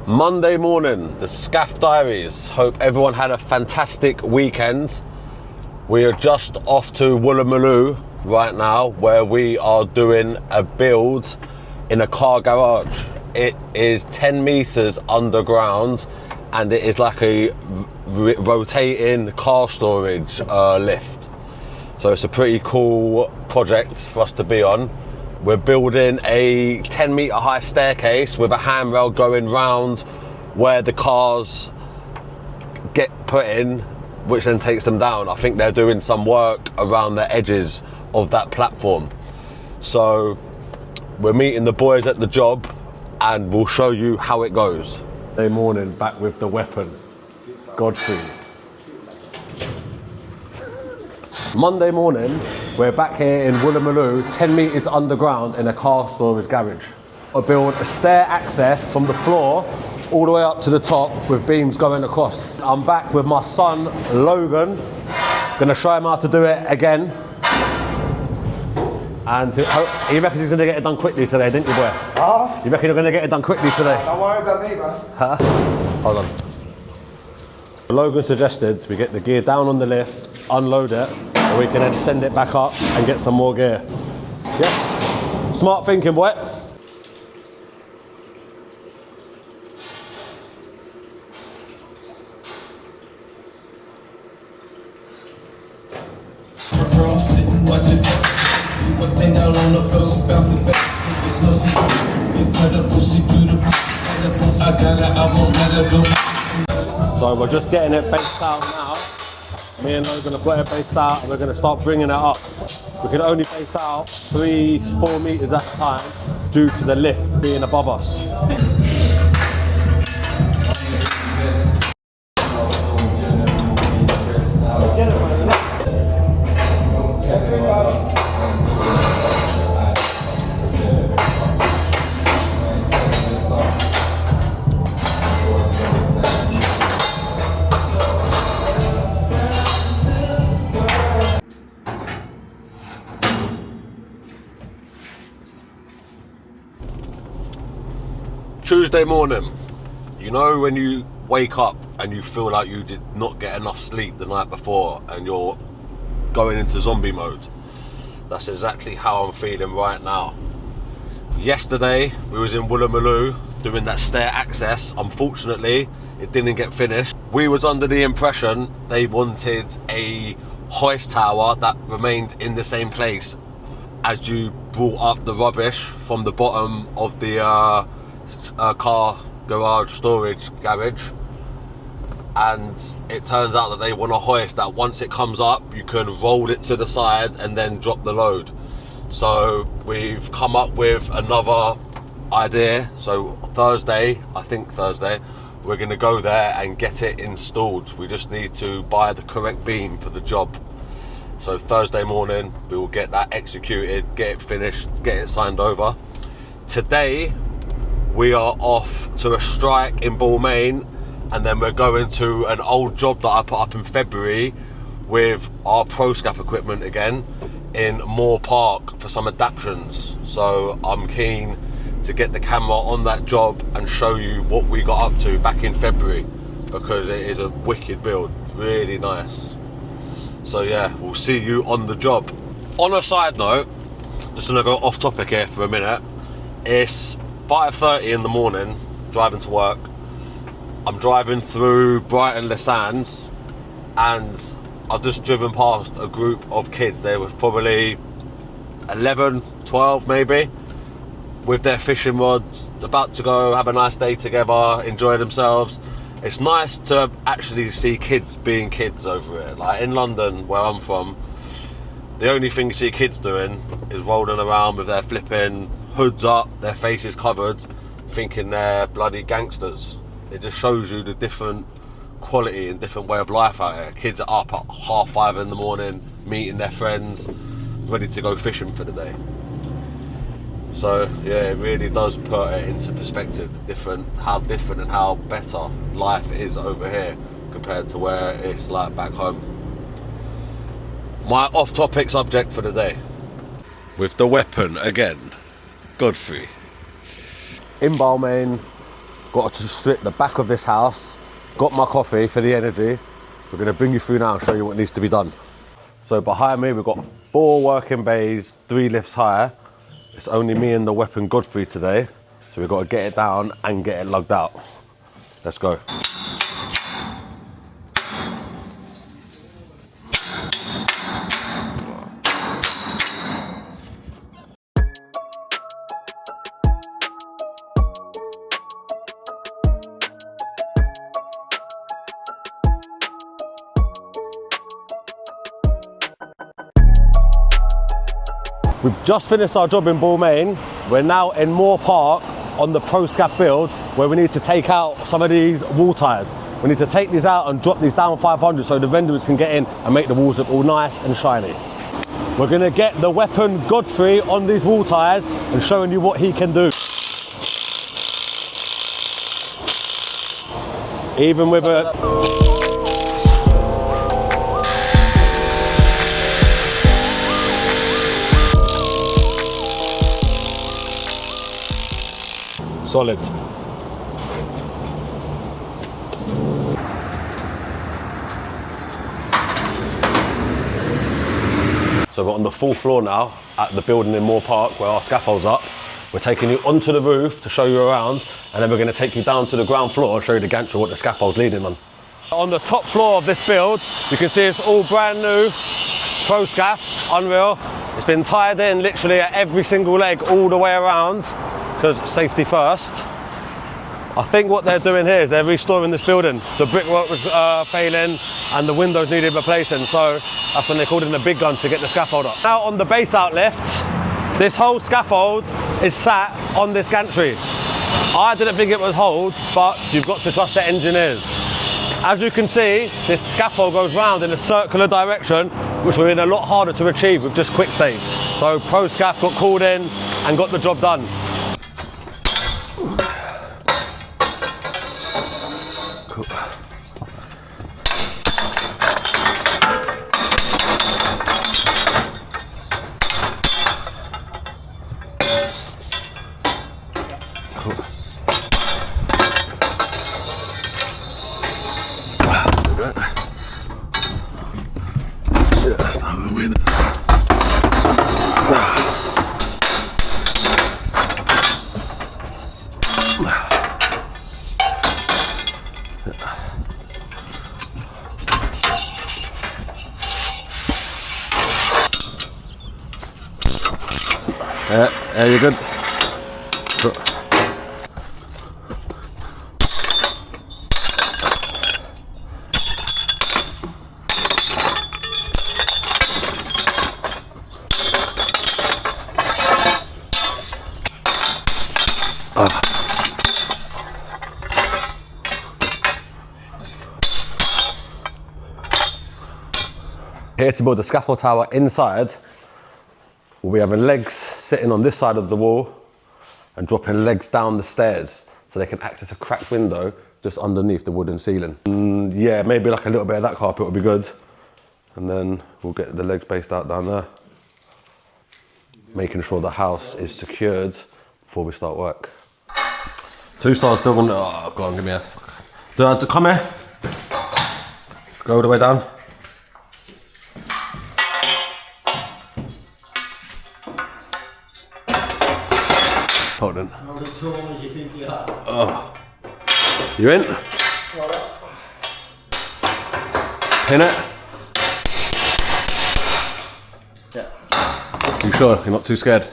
Monday morning, the Scaff Diaries. Hope everyone had a fantastic weekend. We are just off to Wulu right now, where we are doing a build in a car garage. It is 10 meters underground and it is like a rotating car storage lift. So it's a pretty cool project for us to be on. We're building a 10 meter high staircase with a handrail going round where the cars get put in, which then takes them down. I think they're doing some work around the edges of that platform. So we're meeting the boys at the job and we'll show you how it goes. Monday morning, back with the weapon, Godfrey. Monday morning, we're back here in Wulu, 10 metres underground in a car storage garage. I build a stair access from the floor all the way up to the top with beams going across. I'm back with my son, Logan. Gonna show him how to do it again. And he reckons he's gonna get it done quickly today, didn't you, boy? Oh? You reckon you're gonna get it done quickly today? Don't worry about me, man. Huh? Hold on. Logan suggested we get the gear down on the lift, unload it, and we can then send it back up and get some more gear. Yeah? Smart thinking, boy. So we're just getting it based out now. Me and Logan have got it based out and we're going to start bringing it up. We can only base out 3-4 meters at a time due to the lift being above us. Tuesday morning, you know when you wake up and you feel like you did not get enough sleep the night before and you're going into zombie mode? That's exactly how I'm feeling right now. Yesterday we was in Wulu doing that stair access. Unfortunately it didn't get finished. We was under the impression they wanted a hoist tower that remained in the same place as you brought up the rubbish from the bottom of the car garage storage garage, and it turns out that they want a hoist that once it comes up you can roll it to the side and then drop the load. So we've come up with another idea. So Thursday, we're going to go there and get it installed. We just need to buy the correct beam for the job. So Thursday morning we will get that executed, get it finished, get it signed over. Today we are off to a strike in Balmain, and then we're going to an old job that I put up in February with our ProScaff equipment again in Moore Park for some adaptions. So I'm keen to get the camera on that job and show you what we got up to back in February, because it is a wicked build, really nice. So yeah, we'll see you on the job. On a side note, just gonna go off topic here for a minute. It's 5:30 in the morning, driving to work. I'm driving through Brighton Les Sands and I've just driven past a group of kids. There was probably 11, 12 maybe, with their fishing rods, about to go have a nice day together, enjoy themselves. It's nice to actually see kids being kids over here. Like in London, where I'm from, the only thing you see kids doing is rolling around with their flipping hoods up, their faces covered, thinking they're bloody gangsters. It just shows you the different quality and different way of life out here. Kids are up at 5:30 in the morning, meeting their friends, ready to go fishing for the day. So yeah, it really does put it into perspective, how different and how better life is over here compared to where it's like back home. My off-topic subject for the day. With the weapon again, Godfrey. In Balmain, got to strip the back of this house, got my coffee for the energy. We're gonna bring you through now and show you what needs to be done. So behind me, we've got 4 working bays, 3 lifts high. It's only me and the weapon Godfrey today. So we've got to get it down and get it lugged out. Let's go. We've just finished our job in Balmain. We're now in Moore Park on the Pro Scaff build where we need to take out some of these wall ties. We need to take these out and drop these down 500 so the vendors can get in and make the walls look all nice and shiny. We're gonna get the weapon Godfrey on these wall ties and showing you what he can do. Even with a... Solid. So we're on the 4th floor now at the building in Moore Park where our scaffold's up. We're taking you onto the roof to show you around, and then we're going to take you down to the ground floor and show you the gantry what the scaffold's leading on. On the top floor of this build, you can see it's all brand new, Pro Scaff, unreal. It's been tied in literally at every single leg all the way around, because safety first. I think what they're doing here is they're restoring this building. The brickwork was failing and the windows needed replacing, so that's when they called in the big gun to get the scaffold up. Now on the base out lift, this whole scaffold is sat on this gantry. I didn't think it would hold, but you've got to trust the engineers. As you can see, this scaffold goes round in a circular direction, which would have been a lot harder to achieve with just quick stage. So Pro Scaff got called in and got the job done. Cool. Yeah, that's not a win. Yeah, you're good. Cool. Here to build the scaffold tower inside, we'll be having legs sitting on this side of the wall and dropping legs down the stairs so they can act as a cracked window just underneath the wooden ceiling. Yeah, maybe like a little bit of that carpet would be good. And then we'll get the legs based out down there, making sure the house is secured before we start work. 2 stars still on. Oh, go on, give me a. Come here. Go all the way down. Hold on. Not as tall as you think you are. Oh. You in? Pin it? Yeah. You sure? You're not too scared?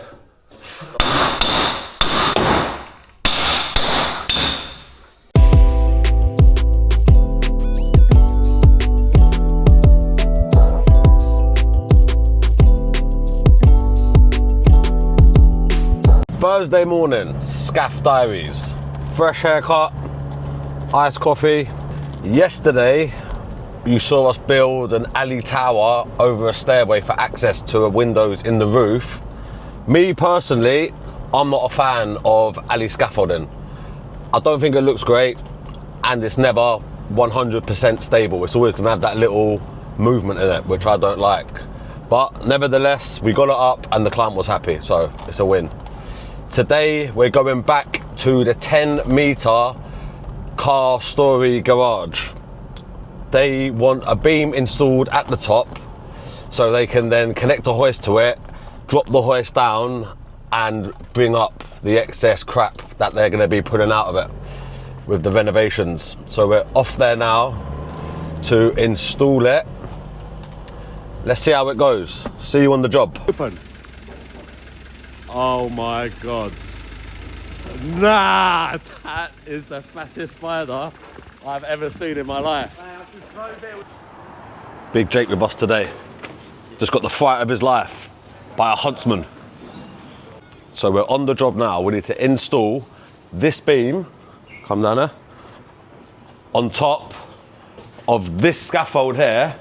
Thursday morning, Scaff Diaries. Fresh haircut, iced coffee. Yesterday, you saw us build an alley tower over a stairway for access to a windows in the roof. Me personally, I'm not a fan of alley scaffolding. I don't think it looks great, and it's never 100% stable. It's always gonna have that little movement in it, which I don't like. But nevertheless, we got it up and the client was happy, so it's a win. Today, we're going back to the 10 meter car story garage. They want a beam installed at the top so they can then connect a hoist to it, drop the hoist down and bring up the excess crap that they're going to be pulling out of it with the renovations. So we're off there now to install it. Let's see how it goes. See you on the job. Open. Oh my God. Nah, that is the fattest spider I've ever seen in my life. Big Jake with us today. Just got the fright of his life by a Huntsman. So we're on the job now. We need to install this beam, come down there, on top of this scaffold here,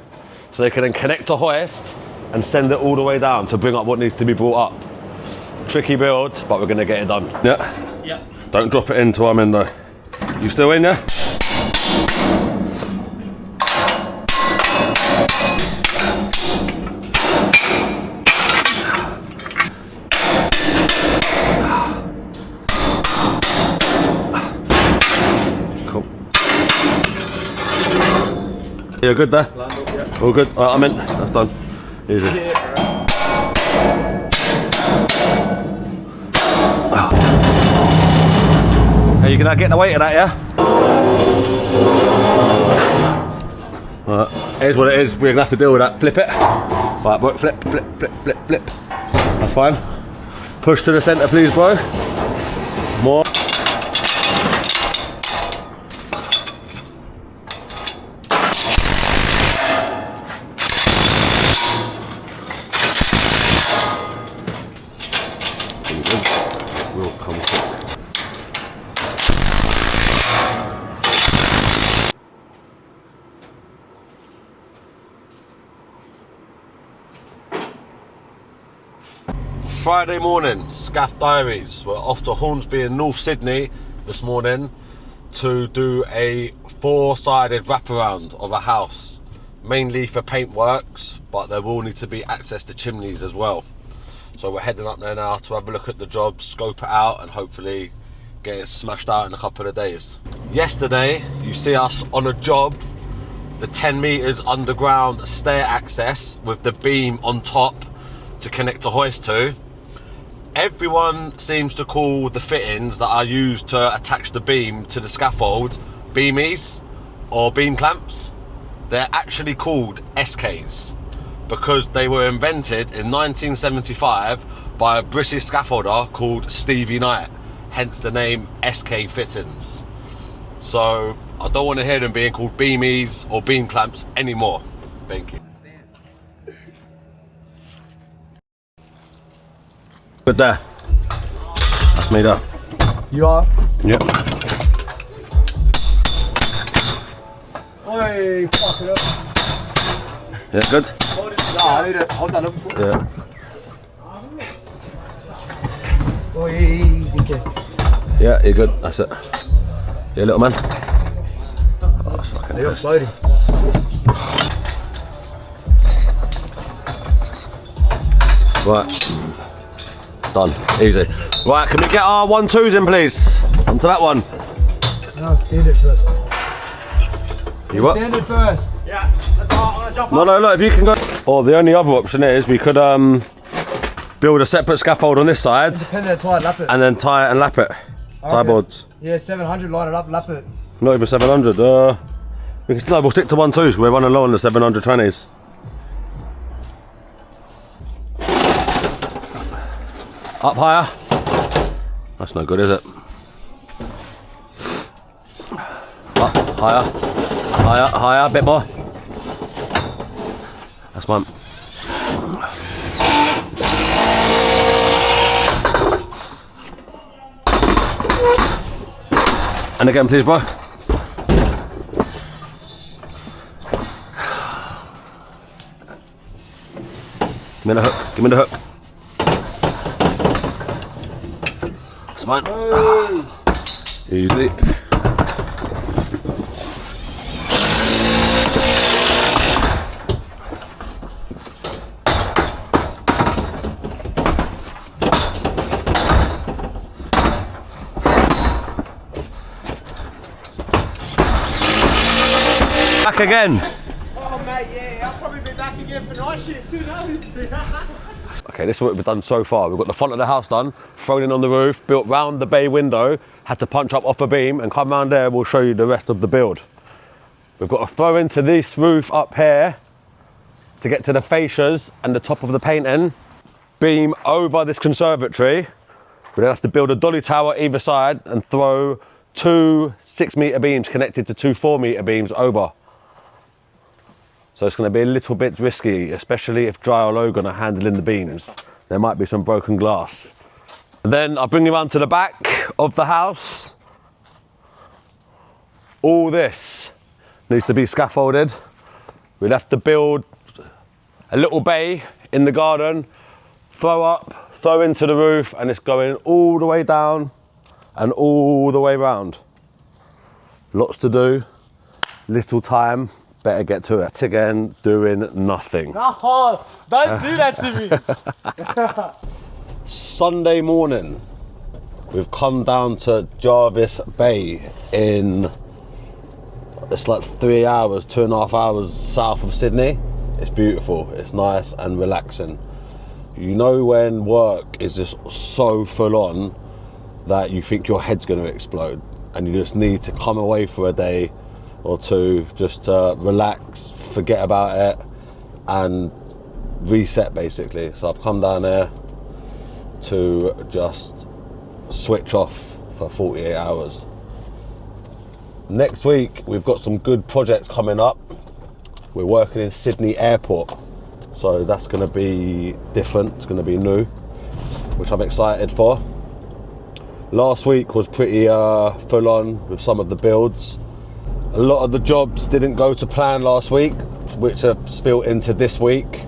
so they can then connect a hoist and send it all the way down to bring up what needs to be brought up. Tricky build, but we're gonna get it done. Yeah? Yeah. Don't drop it in till I'm in though. You still in, yeah? Cool. You're good there? Yeah. All good? Alright, I'm in. That's done. Easy. Hey, you gonna get the weight of that, yeah? Alright, here's what it is. We're gonna have to deal with that. Flip it. Right, bro, flip, flip, flip, flip, flip. That's fine. Push to the centre, please, bro. More. Will come quick. Friday morning, Scaff Diaries. We're off to Hornsby in North Sydney this morning to do a 4-sided wraparound of a house, mainly for paint works, but there will need to be access to chimneys as well. So we're heading up there now to have a look at the job, scope it out and hopefully get it smashed out in a couple of days. Yesterday, you see us on a job, the 10 metres underground stair access with the beam on top to connect a hoist to. Everyone seems to call the fittings that are used to attach the beam to the scaffold beamies or beam clamps. They're actually called SKs because they were invented in 1975 by a British scaffolder called Stevie Knight, hence the name SK Fittings. So I don't want to hear them being called beamies or beam clamps anymore. Thank you. Good there. That's me there. You are? Yep. Oi, fuck it up. Yeah, good? I need to hold that up before. Yeah. Oi, okay. Yeah, you're good. That's it. Yeah, little man. Oh, that's fucking You're best. floating. Right. Done. Easy. Right, can we get our 1-2s in, please? Onto that one. No, stand it first. You what? Stand it first. Yeah, that's all. I'm gonna jump No, no, look, if you can go. Or the only other option is we could build a separate scaffold on this side Depending on tie, lap it. and then tie it and lap it. Tie boards. Yeah, 700, line it up, lap it. Not even 700. We can still, we'll stick to 1-2s because we're running low on the 700 trannies. Up higher. That's no good, is it? Up higher. Higher, higher, a bit more. That's one. And again, please, bro. Give me the hook. Give me the hook. That's mine. Easy. back again. Oh, mate, yeah. I'll probably be back again for night shift. Who knows? Okay, this is what we've done so far. We've got the front of the house done, thrown in on the roof, built round the bay window, had to punch up off a beam, and come round there, we'll show you the rest of the build. We've got to throw into this roof up here to get to the fascias and the top of the painting, beam over this conservatory. We then have to build a dolly tower either side and throw 2 6-metre beams connected to 2 4-metre beams over. So it's going to be a little bit risky, especially if Dry or Logan are handling the beams. There might be some broken glass. And then I'll bring you around to the back of the house. All this needs to be scaffolded. We'll have to build a little bay in the garden, throw up, throw into the roof, and it's going all the way down and all the way round. Lots to do, little time. Better get to it. Again, doing nothing. Oh, don't do that to me. Sunday morning, we've come down to Jarvis Bay in, it's like 3 hours, 2.5 hours south of Sydney. It's beautiful, it's nice and relaxing. You know when work is just so full on that you think your head's going to explode and you just need to come away for a day or two just to relax, forget about it and reset basically. So I've come down here to just switch off for 48 hours. Next week we've got some good projects coming up. We're working in Sydney Airport, so that's going to be different, it's going to be new, which I'm excited for. Last week was pretty full on with some of the builds. A lot of the jobs didn't go to plan last week, which have spilled into this week.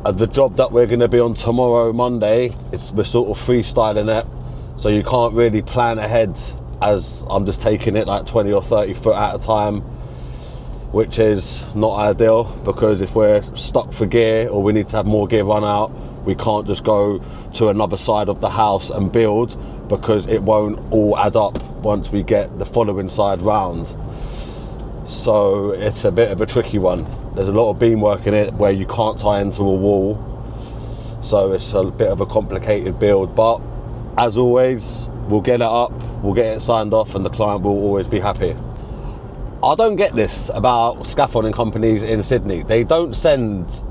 The job that we're going to be on tomorrow, Monday, we're sort of freestyling it, so you can't really plan ahead, as I'm just taking it like 20 or 30 foot at a time, which is not ideal, because if we're stuck for gear or we need to have more gear run out, we can't just go to another side of the house and build, because it won't all add up once we get the following side round. So it's a bit of a tricky one. There's a lot of beam work in it where you can't tie into a wall, so it's a bit of a complicated build, but as always, we'll get it up, we'll get it signed off, and the client will always be happy. I don't get this about scaffolding companies in Sydney. They don't send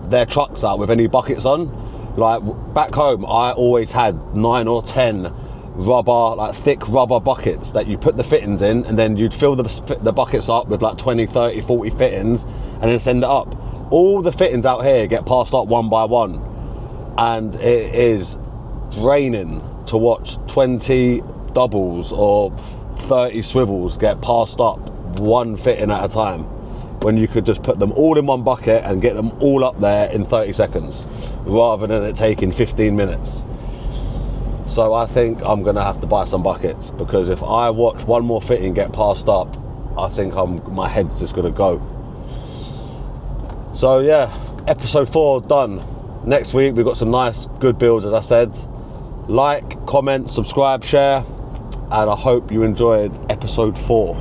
their trucks out with any buckets on. Like back home, I always had 9 or 10 rubber, like thick rubber buckets that you put the fittings in, and then you'd fill the buckets up with like 20, 30, 40 fittings and then send it up. All the fittings out here get passed up one by one, and it is draining to watch 20 doubles or 30 swivels get passed up one fitting at a time, when you could just put them all in one bucket and get them all up there in 30 seconds rather than it taking 15 minutes. So I think I'm going to have to buy some buckets, because if I watch one more fitting get passed up, I think my head's just going to go. So yeah, episode 4 done. Next week we've got some nice good builds, as I said. Like, comment, subscribe, share, and I hope you enjoyed episode 4.